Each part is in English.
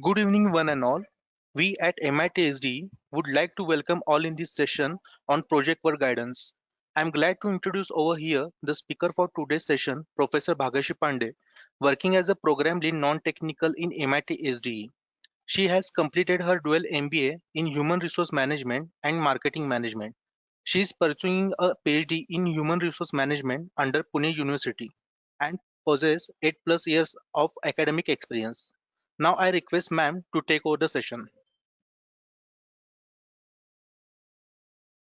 Good evening, one and all. We at MIT would like to welcome all in this session on project work guidance. I'm glad to introduce over here the speaker for today's session, Professor Bhagashi Pandey, working as a program lead non-technical in MIT SDE. She has completed her dual MBA in Human Resource Management and Marketing Management. She is pursuing a PhD in Human Resource Management under Pune University and possesses 8 plus years of academic experience. Now I request ma'am to take over the session.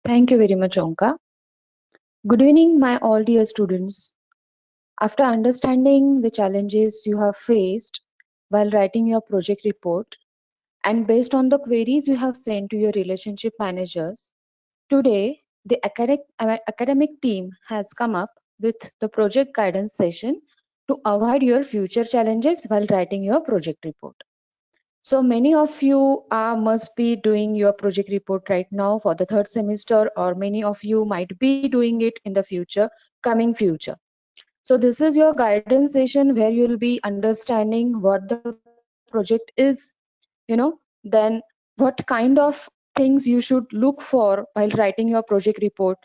Thank you very much, Onka. Good evening, my all dear students. After understanding the challenges you have faced while writing your project report and based on the queries you have sent to your relationship managers, today the academic team has come up with the project guidance session to avoid your future challenges while writing your project report. So many of you must be doing your project report right now for the third semester, or many of you might be doing it in the future, coming future. So this is your guidance session where you'll be understanding what the project is, then what kind of things you should look for while writing your project report.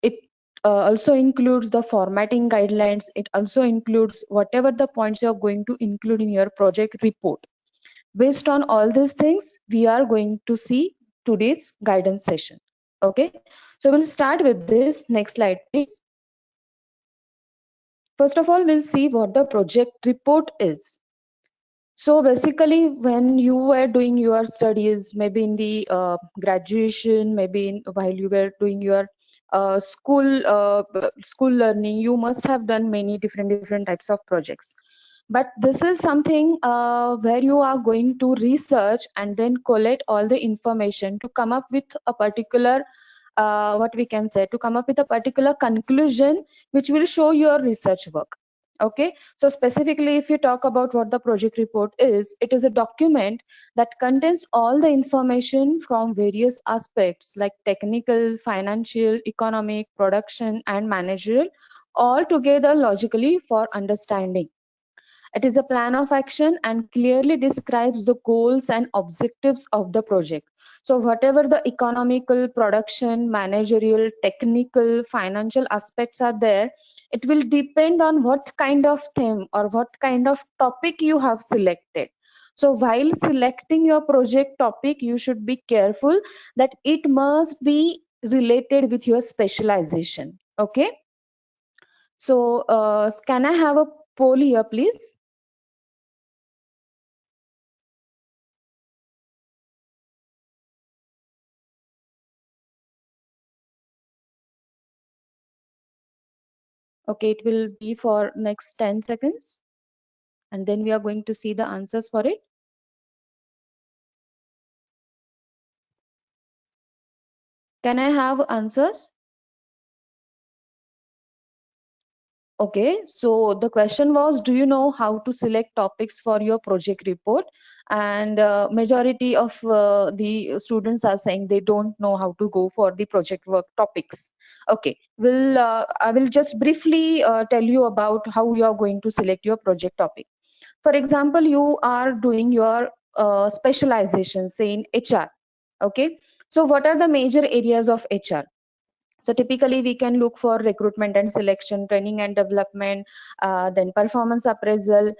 It also includes the formatting guidelines. It also includes whatever the points you're going to include in your project report. Based on all these things, we are going to see today's guidance session. Okay, so we'll start with this. Next slide, please. First of all, we'll see what the project report is. So basically, when you were doing your studies, maybe in the graduation, maybe while you were doing your school learning, you must have done many different types of projects. But this is something where you are going to research and then collect all the information to come up with a particular what we can say, to come up with a particular conclusion which will show your research work. Okay, so specifically, if you talk about what the project report is, it is a document that contains all the information from various aspects like technical, financial, economic, production, and managerial, all together logically for understanding. It is a plan of action and clearly describes the goals and objectives of the project. So, whatever the economical, production, managerial, technical, financial aspects are there, it will depend on what kind of theme or what kind of topic you have selected. So, while selecting your project topic, you should be careful that it must be related with your specialization. Okay. So, can I have a poll here, please? Okay, it will be for next 10 seconds and then we are going to see the answers for it. Can I have answers? Okay, so the question was, do you know how to select topics for your project report? And majority of the students are saying they don't know how to go for the project work topics. Okay, I will just briefly tell you about how you are going to select your project topic. For example, you are doing your specialization, say in HR. Okay, so what are the major areas of HR? So typically we can look for recruitment and selection, training and development, then performance appraisal.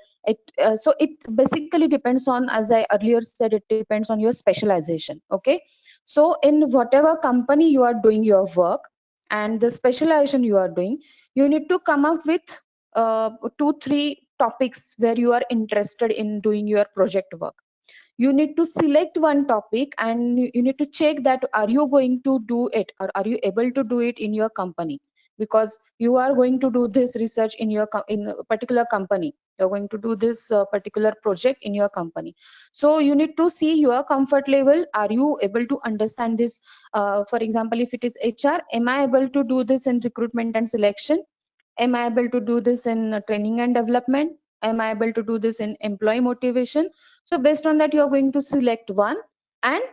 So it basically depends on, as I earlier said, it depends on your specialization. Okay, so in whatever company you are doing your work and the specialization you are doing, you need to come up with 2-3 topics where you are interested in doing your project work. You need to select one topic and you need to check that are you going to do it or are you able to do it in your company, because you are going to do this research in your in a particular company. You're going to do this particular project in your company, so you need to see your comfort level. Are you able to understand this? For example, if it is HR, am I able to do this in recruitment and selection? Am I able to do this in training and development? Am I able to do this in employee motivation? So based on that, you are going to select one and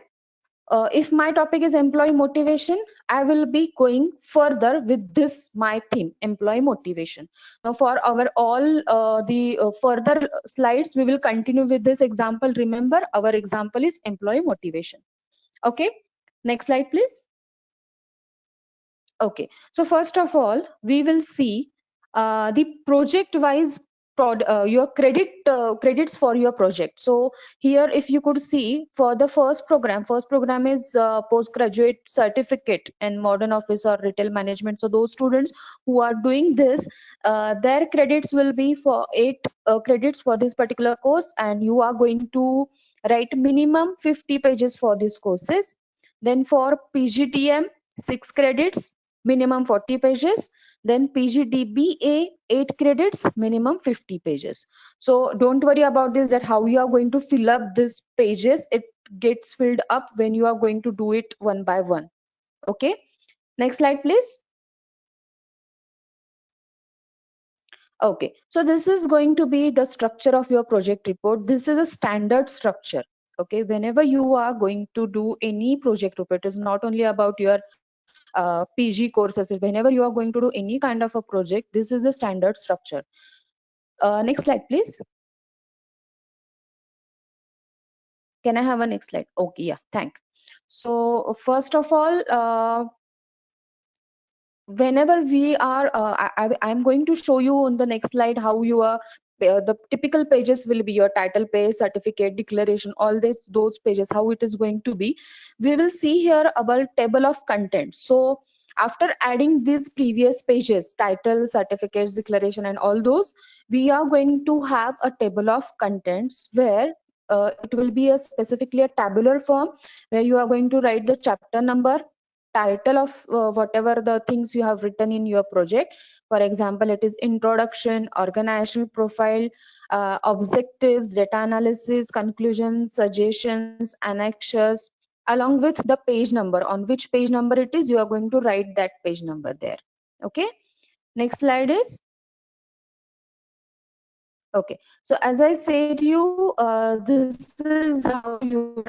If my topic is employee motivation, I will be going further with this my theme, employee motivation. Now, for our all the further slides, we will continue with this example. Remember, our example is employee motivation. Okay, next slide, please. Okay, so first of all, we will see the project-wise your credits for your project. So here, if you could see for the first program is postgraduate certificate in modern office or retail management. So those students who are doing this, their credits will be for 8 credits for this particular course, and you are going to write minimum 50 pages for these courses. Then for PGDM, 6 credits, minimum 40 pages. Then PGDBA, 8 credits, minimum 50 pages. So don't worry about this, that how you are going to fill up these pages. It gets filled up when you are going to do it one by one. Okay, next slide, please. Okay, so this is going to be the structure of your project report. This is a standard structure. Okay, whenever you are going to do any project report, it is not only about your PG courses. Whenever you are going to do any kind of a project, this is the standard structure. Next slide, please. Can I have a next slide? Okay, yeah, thank. So first of all, whenever we are I'm going to show you on the next slide how your the typical pages will be, your title page, certificate, declaration, all this those pages, how it is going to be. We will see here about table of contents. So after adding these previous pages, title, certificates, declaration, and all those, we are going to have a table of contents where it will be a specifically a tabular form, where you are going to write the chapter number, title of whatever the things you have written in your project. For example, it is introduction, organizational profile, objectives, data analysis, conclusions, suggestions, annexures, along with the page number. On which page number it is, you are going to write that page number there. Okay, next slide is. Okay, so as I said you, this is how your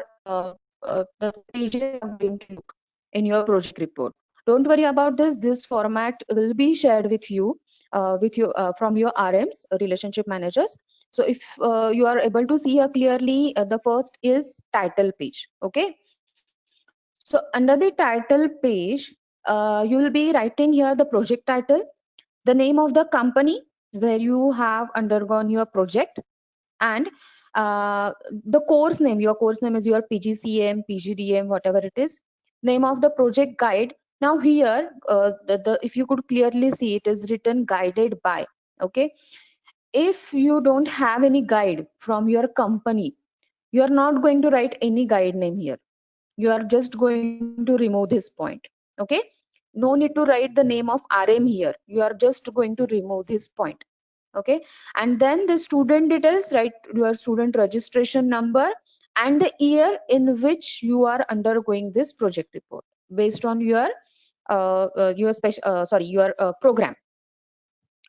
the pages are going to look in your project report. Don't worry about this. This format will be shared with you from your RMs, relationship managers. So if you are able to see here clearly, the first is title page. Okay, so under the title page, you will be writing here the project title, the name of the company where you have undergone your project, and the course name. Your course name is your PGCM, PGDM, whatever it is. Name of the project guide. Now here, if you could clearly see, it is written guided by. Okay, if you don't have any guide from your company, you are not going to write any guide name here. You are just going to remove this point. Okay, no need to write the name of RM here. You are just going to remove this point. Okay, and then the student details, write your student registration number and the year in which you are undergoing this project report based on your special sorry your program.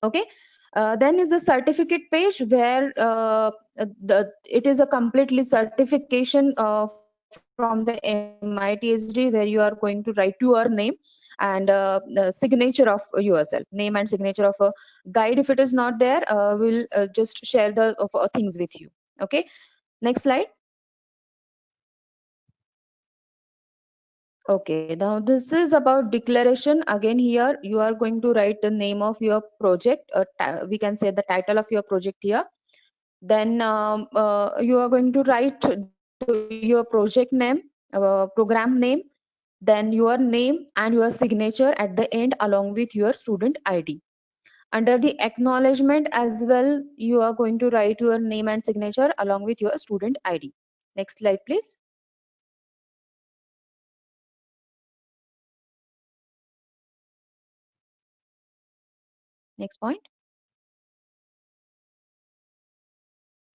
Okay, then is a certificate page where it is a completely certification from the MITSD, where you are going to write your name and the signature of yourself, name and signature of a guide. If it is not there, we'll just share the things with you. Okay, next slide. Okay, now this is about declaration. Again, here you are going to write the name of your project, we can say the title of your project here. Then you are going to write your project name, program name, then your name and your signature at the end along with your student ID. Under the acknowledgement as well, you are going to write your name and signature along with your student ID. Next slide, please. Next point.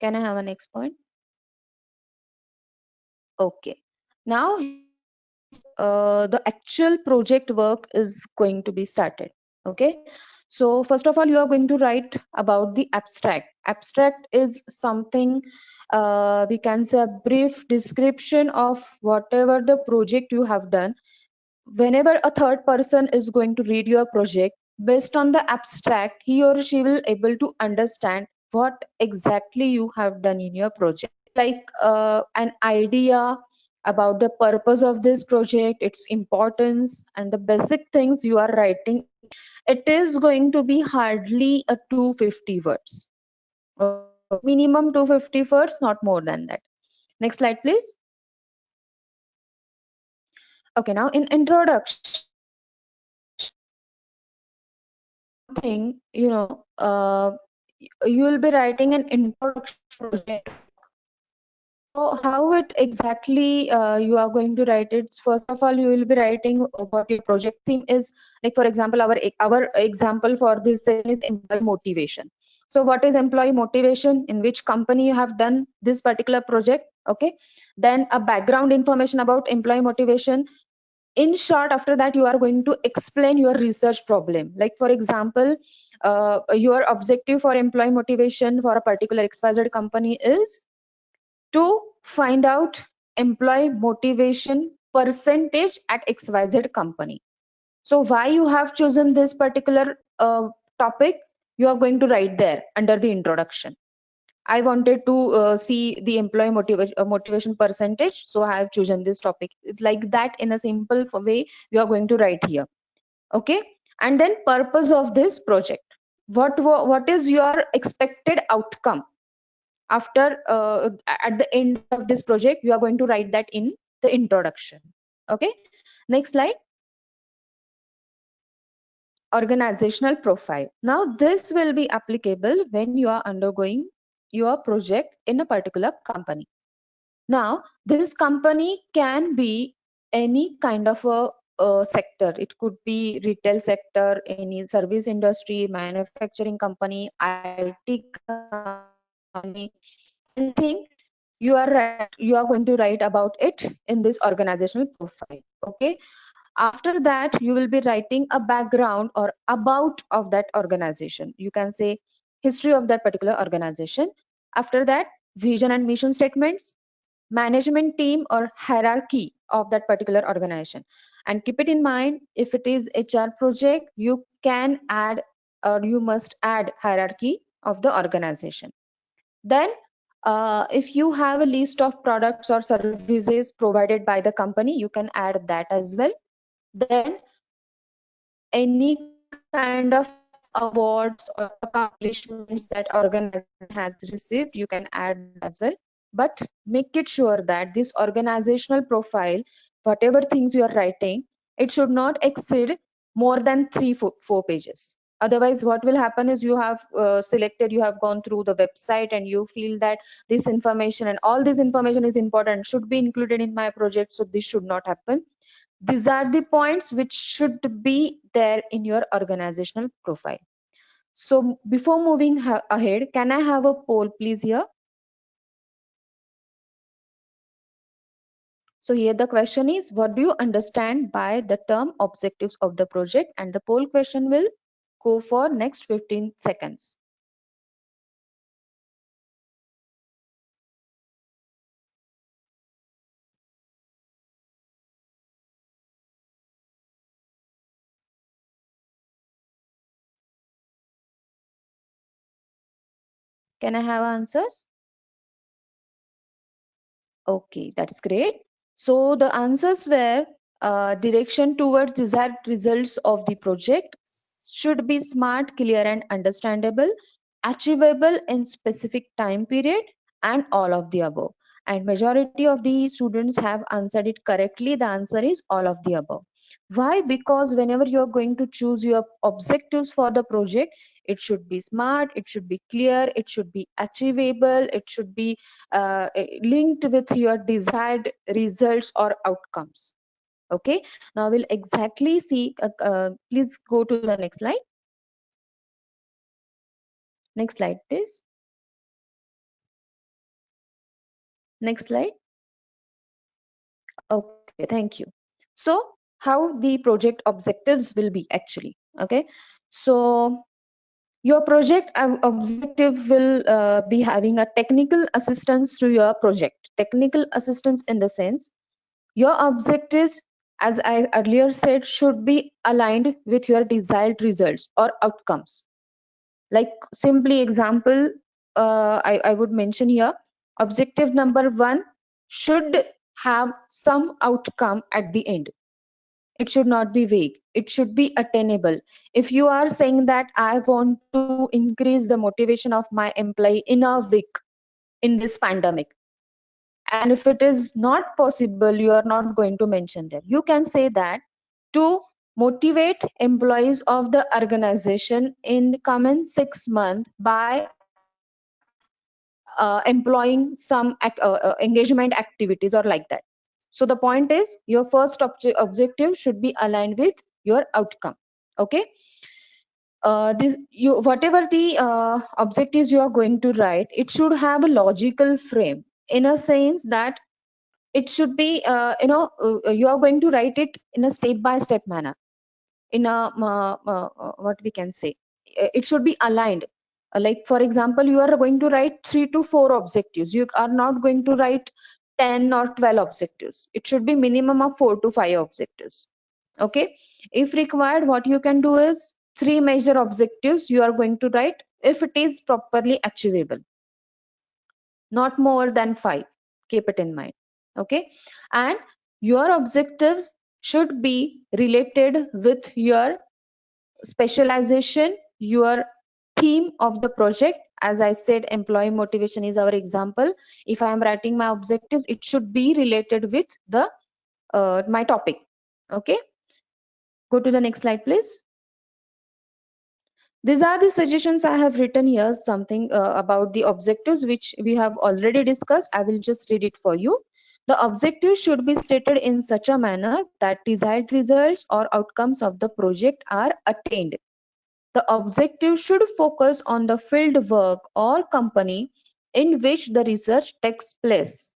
Can I have a next point? Okay. Now the actual project work is going to be started. Okay. So first of all, you are going to write about the abstract. Abstract is something, we can say, a brief description of whatever the project you have done. Whenever a third person is going to read your project, based on the abstract, he or she will able to understand what exactly you have done in your project. Like an idea about the purpose of this project, its importance, and the basic things you are writing in. It is going to be hardly a 250 words. Okay, minimum 250 words, not more than that. Next slide, please. Okay, now in introduction, something, you will be writing an introduction project. So how it exactly you are going to write it? First of all, you will be writing what your project theme is. Like for example, our example for this session is employee motivation. So what is employee motivation? In which company you have done this particular project? Okay. Then a background information about employee motivation. In short, after that, you are going to explain your research problem. Like for example, your objective for employee motivation for a particular XYZ company is to find out employee motivation percentage at XYZ company. So why you have chosen this particular topic, you are going to write there under the introduction. I wanted to see the employee motivation percentage, so I have chosen this topic. Like that, in a simple way, you are going to write here. Okay, and then purpose of this project. What is your expected outcome after at the end of this project? You are going to write that in the introduction. Okay, next slide. Organizational profile. Now this will be applicable when you are undergoing your project in a particular company. Now this company can be any kind of a sector. It could be retail sector, any service industry, manufacturing company, IT company, anything. You are going to write about it in this organizational profile. Okay, after that you will be writing a background or about of that organization. You can say history of that particular organization. After that, vision and mission statements, management team or hierarchy of that particular organization. And keep it in mind, if it is HR project, you can add or you must add hierarchy of the organization. Then if you have a list of products or services provided by the company, you can add that as well. Then any kind of awards or accomplishments that organization has received, you can add that as well. But make it sure that this organizational profile, whatever things you are writing, it should not exceed more than four pages. Otherwise, what will happen is you have selected, you have gone through the website and you feel that this information and all this information is important, should be included in my project. So this should not happen. These are the points which should be there in your organizational profile. So before moving ahead, can I have a poll please here? So here the question is, what do you understand by the term objectives of the project? And the poll question will go for next 15 seconds. Can I have answers? Okay, that's great. So the answers were direction towards desired results of the project should be smart, clear, and understandable, achievable in specific time period, and all of the above. And majority of the students have answered it correctly. The answer is all of the above. Why? Because whenever you are going to choose your objectives for the project, it should be smart, it should be clear, it should be achievable, it should be linked with your desired results or outcomes. Okay, now we'll exactly see. Please go to the next slide. Next slide, please. Next slide. Okay, thank you. So how the project objectives will be actually. Okay, So your project objective will be having a technical assistance to your project. Technical assistance in the sense your objectives, as I earlier said, should be aligned with your desired results or outcomes. Like simply example, I would mention here, objective number 1 should have some outcome at the end. It should not be vague. It should be attainable. If you are saying that I want to increase the motivation of my employee in a week in this pandemic, and if it is not possible, you are not going to mention that. You can say that to motivate employees of the organization in coming 6 months by employing some engagement activities or like that. So the point is your first objective should be aligned with your outcome. Okay. This you whatever the objectives you are going to write, it should have a logical frame, in a sense that it should be you are going to write it in a step by step manner, in a what we can say, it should be aligned. Like for example, you are going to write 3 to 4 objectives. You are not going to write 10 or 12 objectives. It should be minimum of 4 to 5 objectives. Okay. If required, what you can do is 3 major objectives you are going to write, if it is properly achievable, not more than 5. Keep it in mind. Okay. And your objectives should be related with your specialization, your theme of the project. As I said, employee motivation is our example. If I am writing my objectives, it should be related with the my topic. Okay. Go to the next slide, please. These are the suggestions I have written here, something about the objectives which we have already discussed. I will just read it for you. The objectives should be stated in such a manner that desired results or outcomes of the project are attained. The objective should focus on the field work or company in which the research takes place.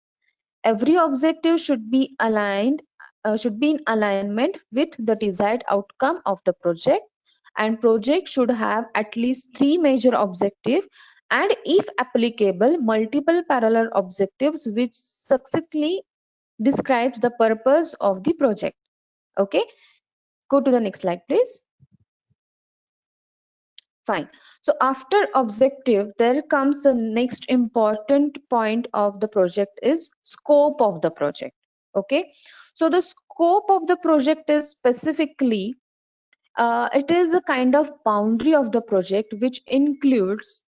Every objective should be in alignment with the desired outcome of the project, and project should have at least 3 major objectives, and if applicable, multiple parallel objectives which succinctly describes the purpose of the project. Okay, go to the next slide, please. Fine. So after objective, there comes the next important point of the project is scope of the project. Okay. So the scope of the project is specifically, it is a kind of boundary of the project which includes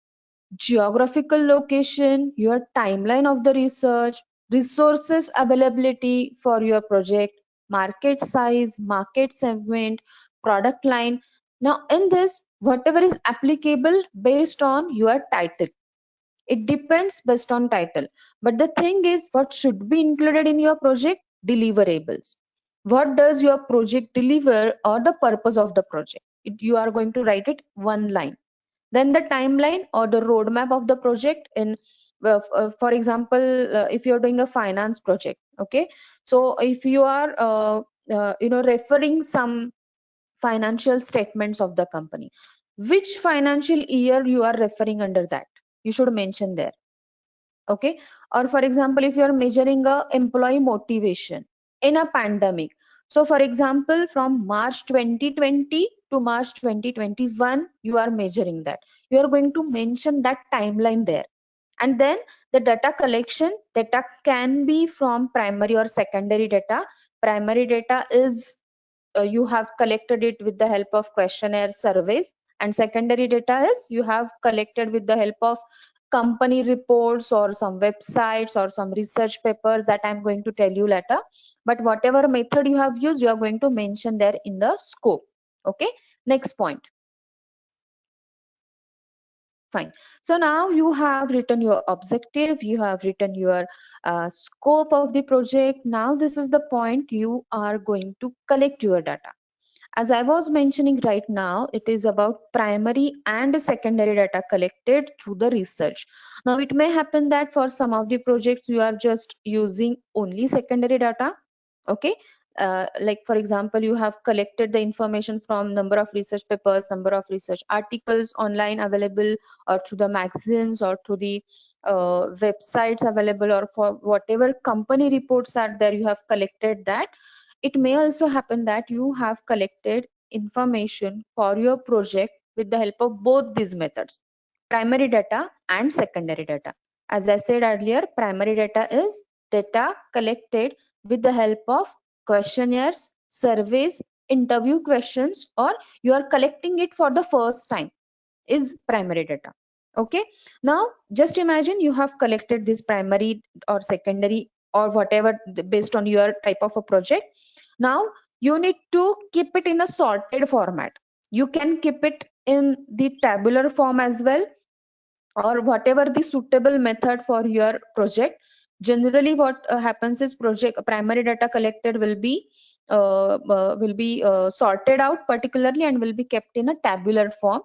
geographical location, your timeline of the research, resources availability for your project, market size, market segment, product line. Now, in this, whatever is applicable based on your title. It depends based on title. But the thing is, what should be included in your project? Deliverables. What does your project deliver, or the purpose of the project? You are going to write it one line. Then the timeline or the roadmap of the project in, for example, if you're doing a finance project. Okay. So if you are referring some financial statements of the company, which financial year you are referring under that, you should mention there. Okay. Or for example, if you are measuring a employee motivation in a pandemic, so for example, from March 2020 to March 2021, you are measuring that, you are going to mention that timeline there. And then the data collection, data can be from primary or secondary data. Primary data is you have collected it with the help of questionnaire surveys, and secondary data is you have collected with the help of company reports or some websites or some research papers that I'm going to tell you later. But whatever method you have used, you are going to mention there in the scope. Okay. Next point. Fine. So now you have written your objective, you have written your scope of the project. Now this is the point you are going to collect your data. As I was mentioning right now, it is about primary and secondary data collected through the research. Now it may happen that for some of the projects you are just using only secondary data. Okay. like for example, you have collected the information from number of research papers, number of research articles online available, or through the magazines, or through the websites available, or for whatever company reports are there, you have collected that. It may also happen that you have collected information for your project with the help of both these methods, primary data and secondary data. As I said earlier, primary data is data collected with the help of questionnaires, surveys, interview questions, or you are collecting it for the first time, is primary data. Okay, now just imagine you have collected this primary or secondary or whatever based on your type of a project. Now you need to keep it in a sorted format. You can keep it in the tabular form as well, or whatever the suitable method for your project. Generally what happens is project primary data collected will be sorted out particularly and will be kept in a tabular form.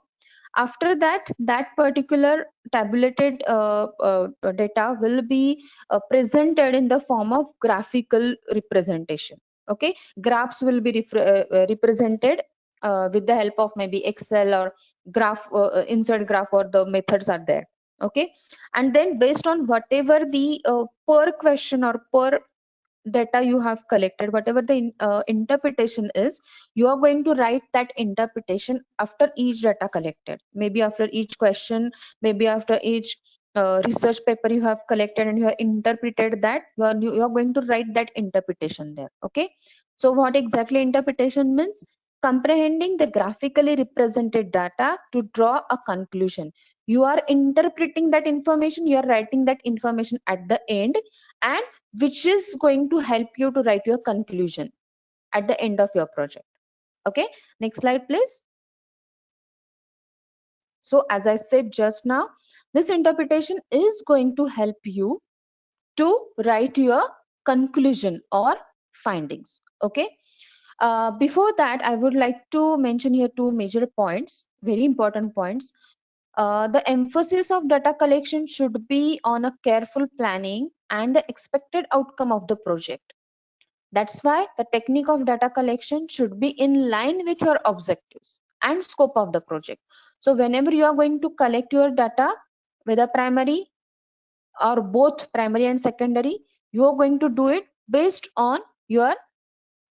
After that, that particular tabulated data will be presented in the form of graphical representation. Okay, graphs will be represented with the help of maybe Excel or graph, insert graph, or the methods are there. Okay, and then based on whatever the per question or per data you have collected, whatever the interpretation is, you are going to write that interpretation after each data collected, maybe after each question, maybe after each research paper you have collected and you have interpreted that, you are going to write that interpretation there. Okay, so what exactly interpretation means? Comprehending the graphically represented data to draw a conclusion. You are interpreting that information, you are writing that information at the end, and which is going to help you to write your conclusion at the end of your project. Okay, next slide please. So as I said just now, this interpretation is going to help you to write your conclusion or findings. Okay, before that I would like to mention here two major points, very important points. The emphasis of data collection should be on a careful planning and the expected outcome of the project. That's why the technique of data collection should be in line with your objectives and scope of the project. So whenever you are going to collect your data, whether primary or both primary and secondary, you are going to do it based on your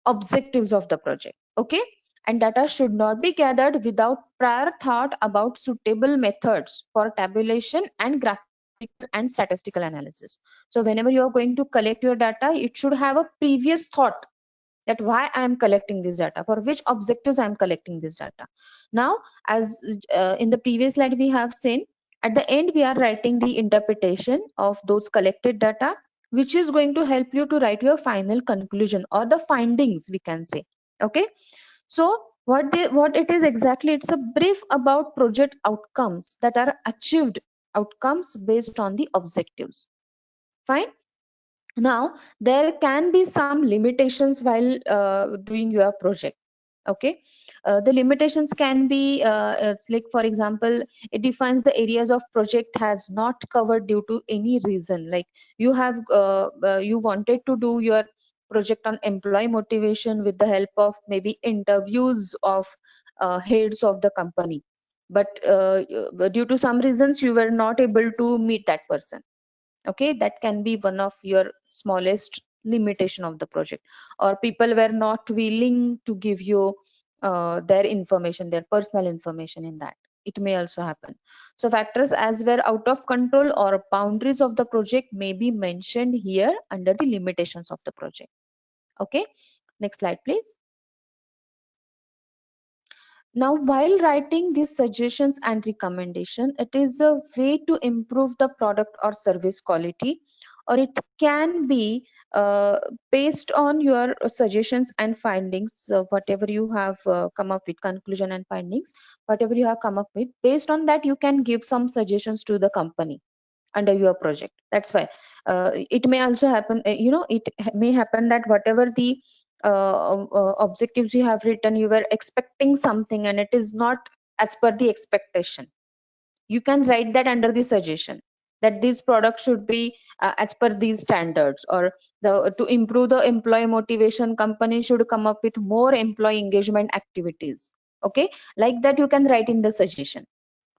objectives of the project. Okay, and data should not be gathered without prior thought about suitable methods for tabulation and graphical and statistical analysis. So whenever you are going to collect your data, it should have a previous thought that why I am collecting this data, for which objectives I am collecting this data. Now, as in the previous slide we have seen, at the end we are writing the interpretation of those collected data, which is going to help you to write your final conclusion or the findings, we can say. Okay, so what it is exactly, it's a brief about project outcomes that are achieved, outcomes based on the objectives. Fine. Now there can be some limitations while doing your project. Okay, the limitations can be it's like, for example, it defines the areas of project has not covered due to any reason, like you have you wanted to do your project on employee motivation with the help of maybe interviews of heads of the company, but due to some reasons you were not able to meet that person. Okay, that can be one of your smallest limitation of the project, or people were not willing to give you their information, their personal information in that. It may also happen. So factors as were out of control or boundaries of the project may be mentioned here under the limitations of the project. Okay, next slide please. Now, while writing these suggestions and recommendation, it is a way to improve the product or service quality, or it can be uh, based on your suggestions and findings, whatever you have come up with, conclusion and findings, whatever you have come up with, based on that you can give some suggestions to the company under your project. That's why it may also happen, it may happen that whatever the objectives you have written, you were expecting something and it is not as per the expectation. You can write that under the suggestion, that these products should be as per these standards, or to improve the employee motivation, company should come up with more employee engagement activities. Okay, like that you can write in the suggestion.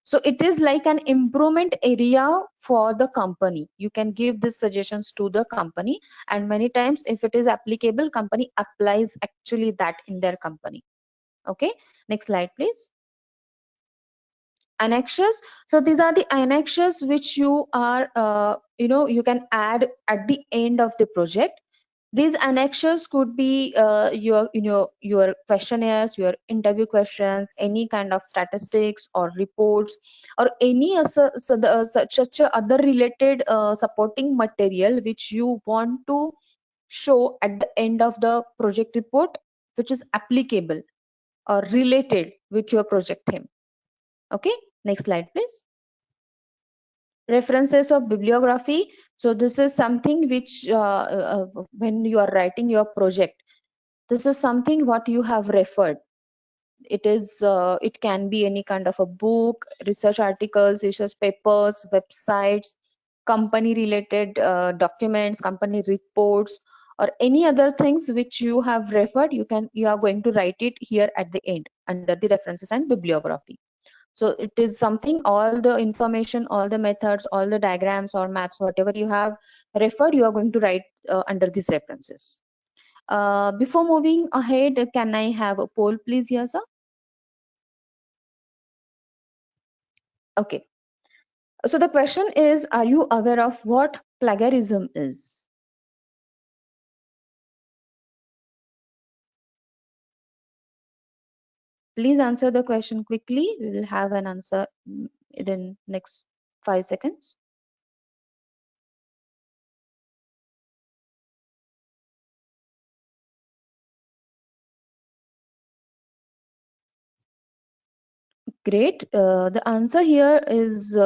So it is like an improvement area for the company. You can give these suggestions to the company, and many times if it is applicable, company applies actually that in their company. Okay, next slide please. Annexures. So these are the annexures which you are you can add at the end of the project. These annexures could be your questionnaires, your interview questions, any kind of statistics or reports, or any such a other related supporting material which you want to show at the end of the project report, which is applicable or related with your project theme. Okay, next slide please. References of bibliography. So this is something which when you are writing your project, this is something what you have referred. It is it can be any kind of a book, research articles, research papers, websites, company related documents, company reports, or any other things which you have referred. You are going to write it here at the end under the references and bibliography. So it is something, all the information, all the methods, all the diagrams or maps, whatever you have referred, you are going to write under these references. Before moving ahead, can I have a poll please here, sir? Okay. So the question is, are you aware of what plagiarism is? Please answer the question quickly. We will have an answer in next 5 seconds. Great. The answer here is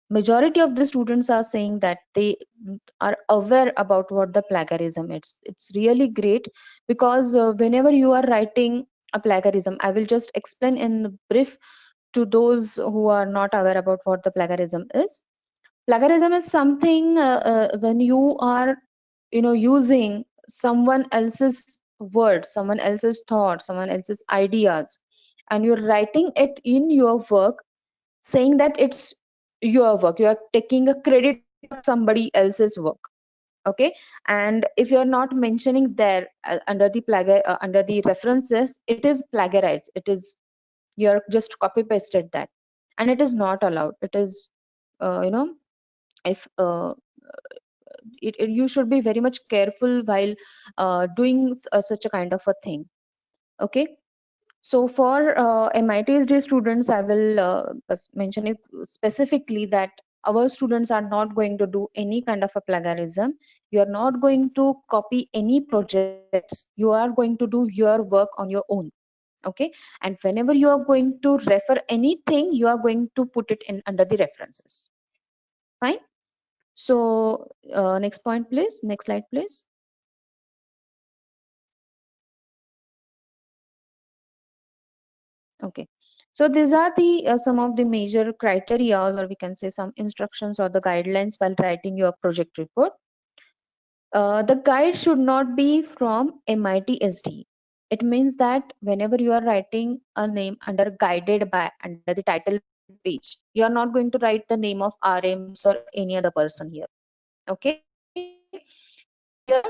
majority of the students are saying that they are aware about what the plagiarism is. It's really great, because whenever you are writing a plagiarism, I will just explain in brief to those who are not aware about what the plagiarism is. Plagiarism is something when you are using someone else's words, someone else's thoughts, someone else's ideas, and you're writing it in your work, saying that it's your work. You are taking a credit of somebody else's work. Okay, and if you're not mentioning there under the references, it is plagiarized. It is, you're just copy pasted that, and it is not allowed. It is if you should be very much careful while doing such a kind of a thing. Okay, so for MITSD students, I will mention it specifically that our students are not going to do any kind of a plagiarism. You are not going to copy any projects. You are going to do your work on your own. Okay, and whenever you are going to refer anything, you are going to put it in under the references. Fine. So next point, please. Next slide, please. Okay, so these are the some of the major criteria, or we can say some instructions or the guidelines while writing your project report. The guide should not be from MIT SD. It means that whenever you are writing a name under guided by under the title page, you are not going to write the name of RMs or any other person here. Okay, here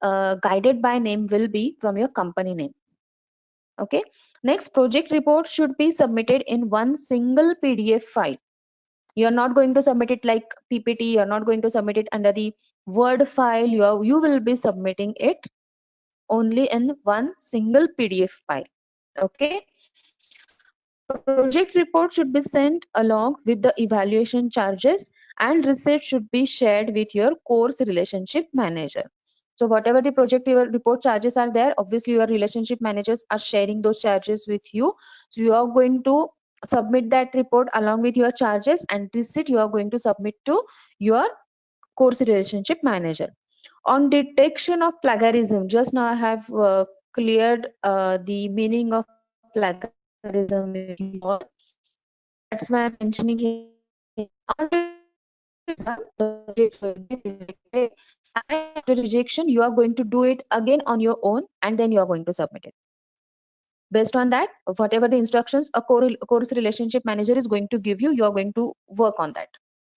guided by name will be from your company name. Okay, next, project report should be submitted in one single PDF file. You're not going to submit it like PPT. You're not going to submit it under the Word file. You will be submitting it only in one single PDF file. Okay, project report should be sent along with the evaluation charges, and receipt should be shared with your course relationship manager. So whatever the project your report charges are there, obviously your relationship managers are sharing those charges with you. So you are going to submit that report along with your charges, and receipt you are going to submit to your course relationship manager. On detection of plagiarism, just now I have cleared the meaning of plagiarism with you all. That's why I'm mentioning here After rejection, you are going to do it again on your own, and then you are going to submit it. Based on that, whatever the instructions a course relationship manager is going to give you, you are going to work on that.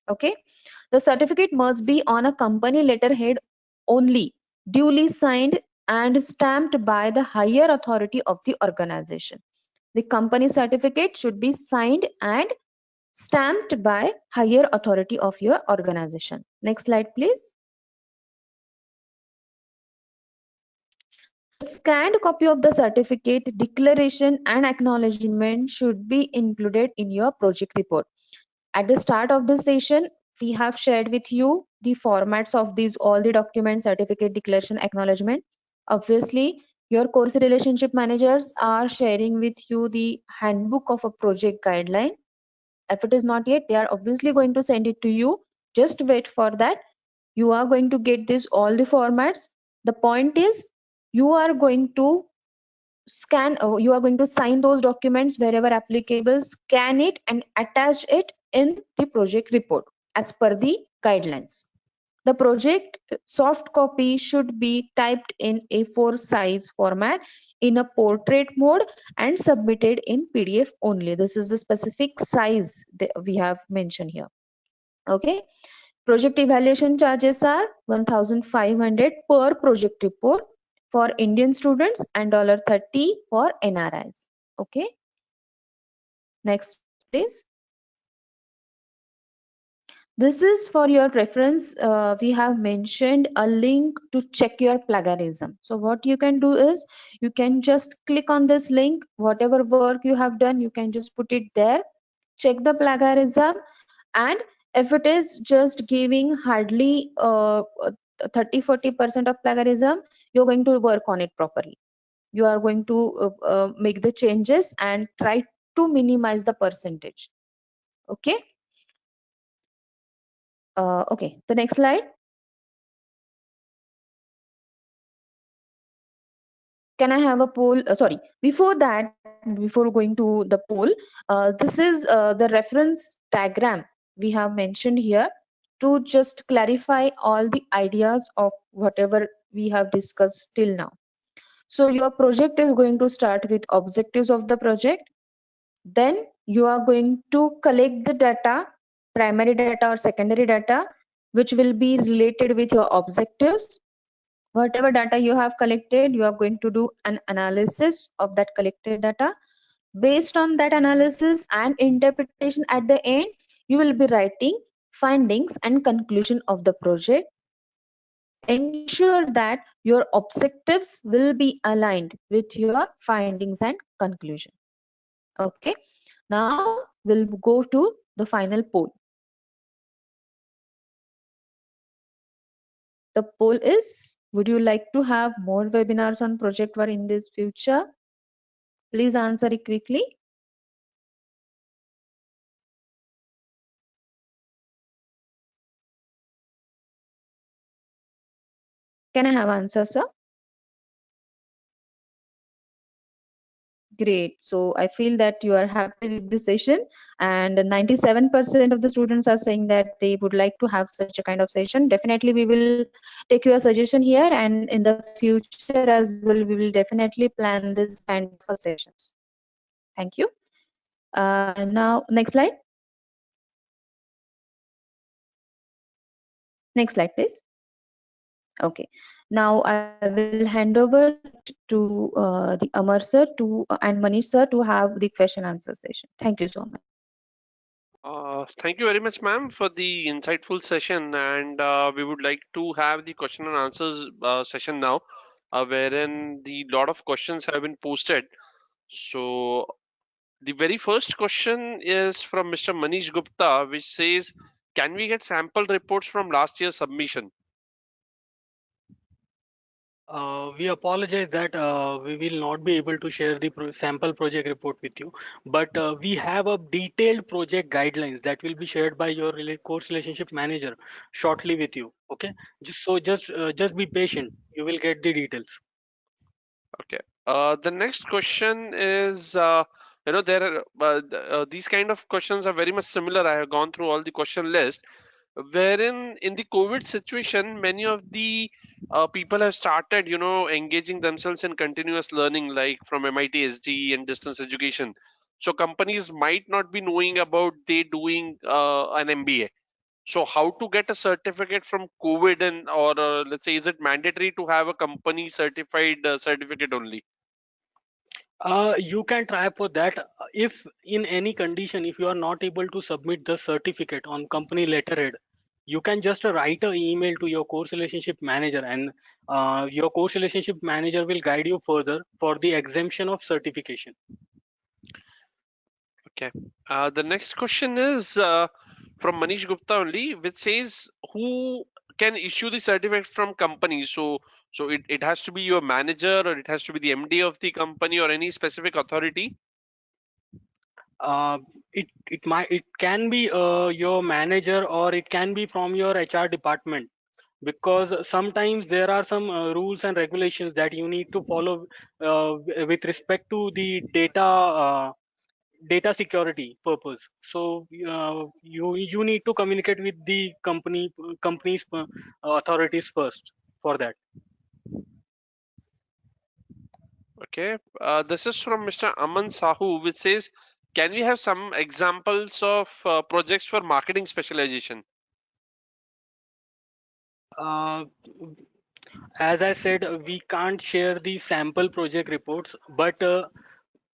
Okay. The certificate must be on a company letterhead only, duly signed and stamped by the higher authority of the organization. The company certificate should be signed and stamped by higher authority of your organization. Next slide, please. The scanned copy of the certificate, declaration and acknowledgement should be included in your project report. At the start of the session, we have shared with you the formats of these all the documents, certificate, declaration, acknowledgement. Obviously, your course relationship managers are sharing with you the handbook of a project guideline. If it is not yet, they are obviously going to send it to you. Just wait for that. You are going to get this all the formats. The point is, you are going to you are going to sign those documents wherever applicable, scan it and attach it in the project report as per the guidelines. The project soft copy should be typed in A4 size format in a portrait mode and submitted in PDF only. This is the specific size that we have mentioned here. Okay. Project evaluation charges are 1,500 per project report for Indian students and $30 for NRIs. Okay. Next, please. This is for your reference. We have mentioned a link to check your plagiarism. So what you can do is you can just click on this link. Whatever work you have done, you can just put it there. Check the plagiarism, and if it is just giving hardly 30-40% of plagiarism, you're going to work on it properly. You are going to make the changes and try to minimize the percentage. Okay. Okay, the next slide. Can I have a poll? Sorry, before that, before going to the poll, this is the reference diagram we have mentioned here to just clarify all the ideas of whatever we have discussed till now. So your project is going to start with objectives of the project. Then you are going to collect the data, primary data or secondary data, which will be related with your objectives. Whatever data you have collected, you are going to do an analysis of that collected data. Based on that analysis and interpretation at the end, you will be writing findings and conclusion of the project. Ensure that your objectives will be aligned with your findings and conclusion. Okay. Now we'll go to the final poll. The poll is, would you like to have more webinars on project work in this future? Please answer it quickly. Can I have answer, sir? Great. So I feel that you are happy with the session, and 97% of the students are saying that they would like to have such a kind of session. Definitely, we will take your suggestion here, and in the future as well, we will definitely plan this kind of sessions. Thank you. Now, next slide. Next slide, please. Okay. Now I will hand over to the Amar sir and Manish sir to have the question answer session. Thank you so much. Thank you very much, ma'am, for the insightful session. And we would like to have the question and answers session now, wherein the lot of questions have been posted. So the very first question is from Mr. Manish Gupta, which says, can we get sample reports from last year's submission? We apologize that we will not be able to share the sample project report with you, but we have a detailed project guidelines that will be shared by your course relationship manager shortly with you. Okay, just be patient. You will get the details. Okay. The next question is you know, there are these kind of questions are very much similar. I have gone through all the question list, wherein in the COVID situation, many of the people have started, you know, engaging themselves in continuous learning, like from MIT SD and distance education. So companies might not be knowing about they doing an MBA. So how to get a certificate from COVID, and or let's say, is it mandatory to have a company certified certificate only? You can try for that. If in any condition, if you are not able to submit the certificate on company letterhead, you can just write an email to your course relationship manager, and your course relationship manager will guide you further for the exemption of certification. Okay. The next question is from Manish Gupta only, which says who can issue the certificate from company. So it has to be your manager, or it has to be the MD of the company, or any specific authority. It can be your manager, or it can be from your HR department, because sometimes there are some rules and regulations that you need to follow with respect to the data security purpose. So you need to communicate with the company's authorities first for that. Okay. This is from Mr. Aman Sahu, which says, can we have some examples of projects for marketing specialization? As I said, we can't share the sample project reports, but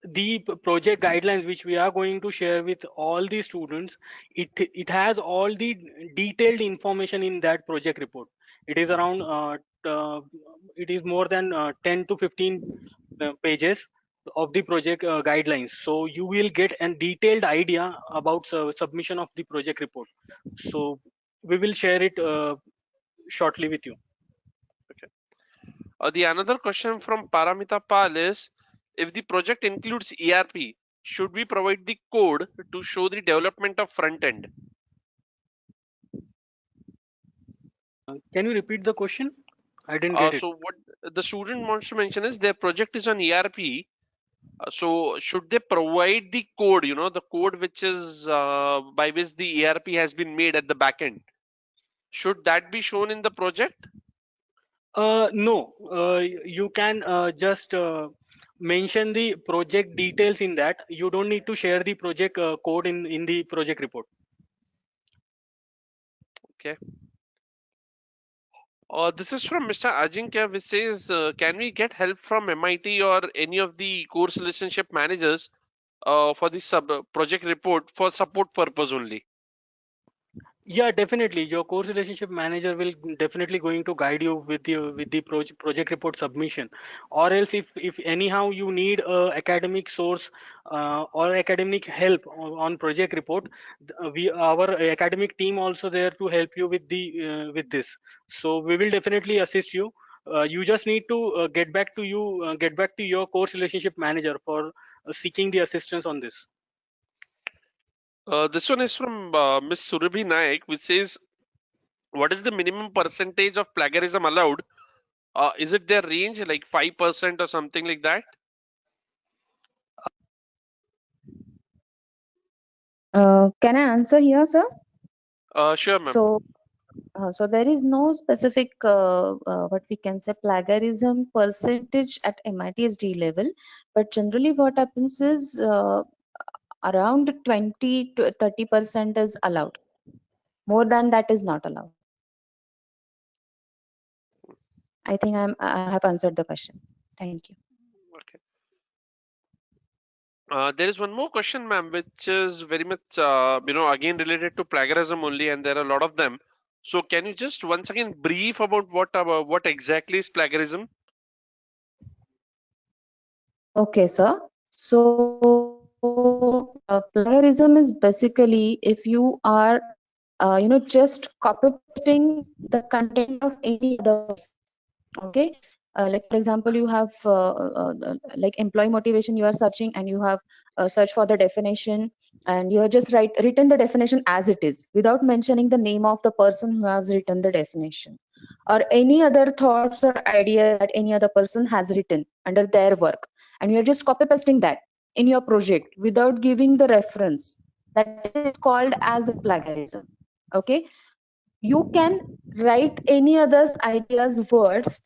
the project guidelines which we are going to share with all the students, it has all the detailed information in that project report. It is around it is more than 10 to 15 pages of the project guidelines, so you will get a detailed idea about submission of the project report. So we will share it shortly with you. The another question from Paramita Pal is, if the project includes ERP, should we provide the code to show the development of front end? Can you repeat the question? I didn't get it. So what the student wants to mention is their project is on ERP. So should they provide the code, you know, the code which is by which the ERP has been made at the back end? Should that be shown in the project? No, you can just mention the project details in that. You don't need to share the project code in the project report. Okay. This is from Mr. Ajinkya, which says, can we get help from MIT or any of the course relationship managers for the sub project report for support purpose only? Yeah, definitely. Your course relationship manager will definitely going to guide you with the project report submission. Or else, if anyhow you need a academic source or academic help on project report, our academic team also there to help you with the with this. So we will definitely assist you. You just need to get back to your course relationship manager for seeking the assistance on this. This one is from Ms. Surabhi Naik, which says, what is the minimum percentage of plagiarism allowed? Is it their range, like 5% or something like that? Can I answer here, sir? Sure, ma'am. So there is no specific what we can say plagiarism percentage at MITSD level, but generally what happens is around 20 to 30% is allowed. More than that is not allowed. I think I have answered the question. Thank you. Okay. There is one more question, ma'am, which is very much, again related to plagiarism only, and there are a lot of them. So can you just once again brief about what exactly is plagiarism? Okay, sir. So plagiarism is basically if you are, just copy pasting the content of any other person. Okay. Like for example, you have like employee motivation. You are searching and you have search for the definition, and you have just written the definition as it is without mentioning the name of the person who has written the definition, or any other thoughts or idea that any other person has written under their work, and you're just copy pasting that. in your project without giving the reference, that is called as a plagiarism. Okay, you can write any others ideas words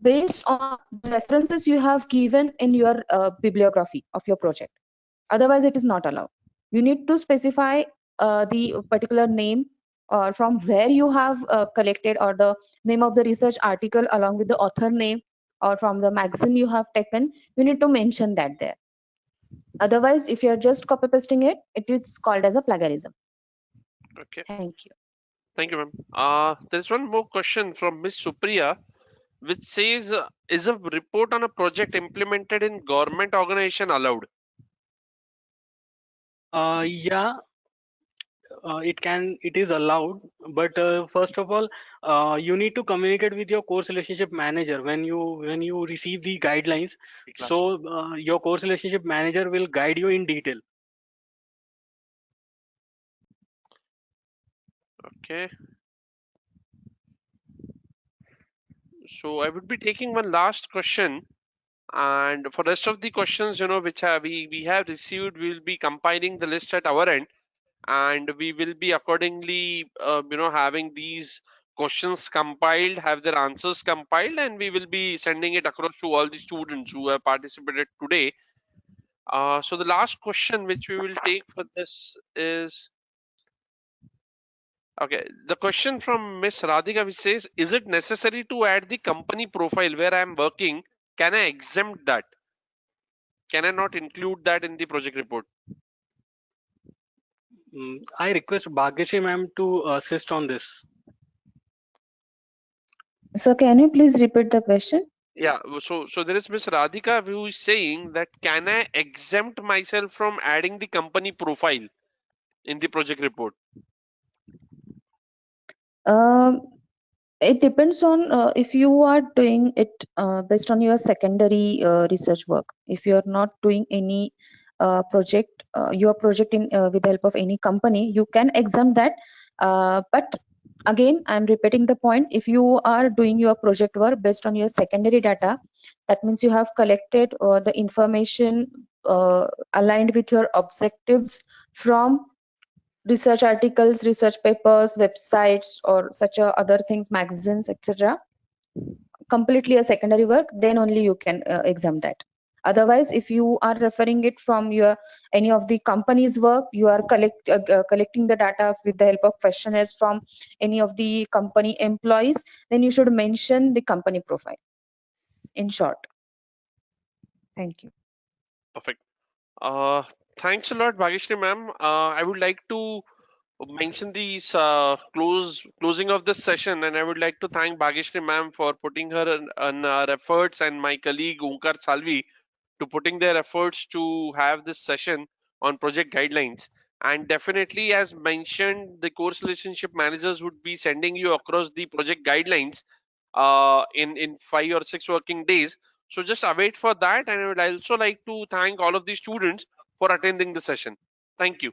based on the references you have given in your bibliography of your project. Otherwise it is not allowed. You need to specify the particular name or from where you have collected, or the name of the research article along with the author name, or from the magazine you have taken. You need to mention that there. Otherwise if you are just copy pasting it, it is called as a plagiarism. Okay, Thank you. thank you, ma'am. There's one more question from Miss Supriya, which says, is a report on a project implemented in government organization allowed? Yeah, it is allowed, but first of all, you need to communicate with your course relationship manager when you receive the guidelines. So your course relationship manager will guide you in detail. Okay. So I would be taking one last question, and for rest of the questions, which we have received, we will be compiling the list at our end, and we will be accordingly, having these questions compiled, have their answers compiled, and we will be sending it across to all the students who have participated today. So the last question which we will take for this is, okay, the question from Miss Radhika, which says, is it necessary to add the company profile where I am working? Can I exempt that? Can I not include that in the project report? I request Bhagyashree ma'am to assist on this. So can you please repeat the question? Yeah, so there is Miss Radhika who is saying that, can I exempt myself from adding the company profile in the project report? Um, it depends on if you are doing it based on your secondary research work. If you are not doing any project, your project in with the help of any company, you can exempt that. But again, I'm repeating the point. If you are doing your project work based on your secondary data, that means you have collected the information aligned with your objectives from research articles, research papers, websites, or such other things, magazines, etc. Completely a secondary work, then only you can exempt that. Otherwise, if you are referring it from your any of the company's work, you are collecting the data with the help of questionnaires from any of the company employees, then you should mention the company profile. In short. Thank you. Perfect. Thanks a lot, Bhagyashree ma'am. I would like to mention these closing of this session, and I would like to thank Bhagyashree ma'am for putting her efforts, and my colleague Onkar Salvi to putting their efforts to have this session on project guidelines. And definitely, as mentioned, the course relationship managers would be sending you across the project guidelines in 5 or 6 working days. So just await for that, and I would also like to thank all of the students for attending the session. Thank you.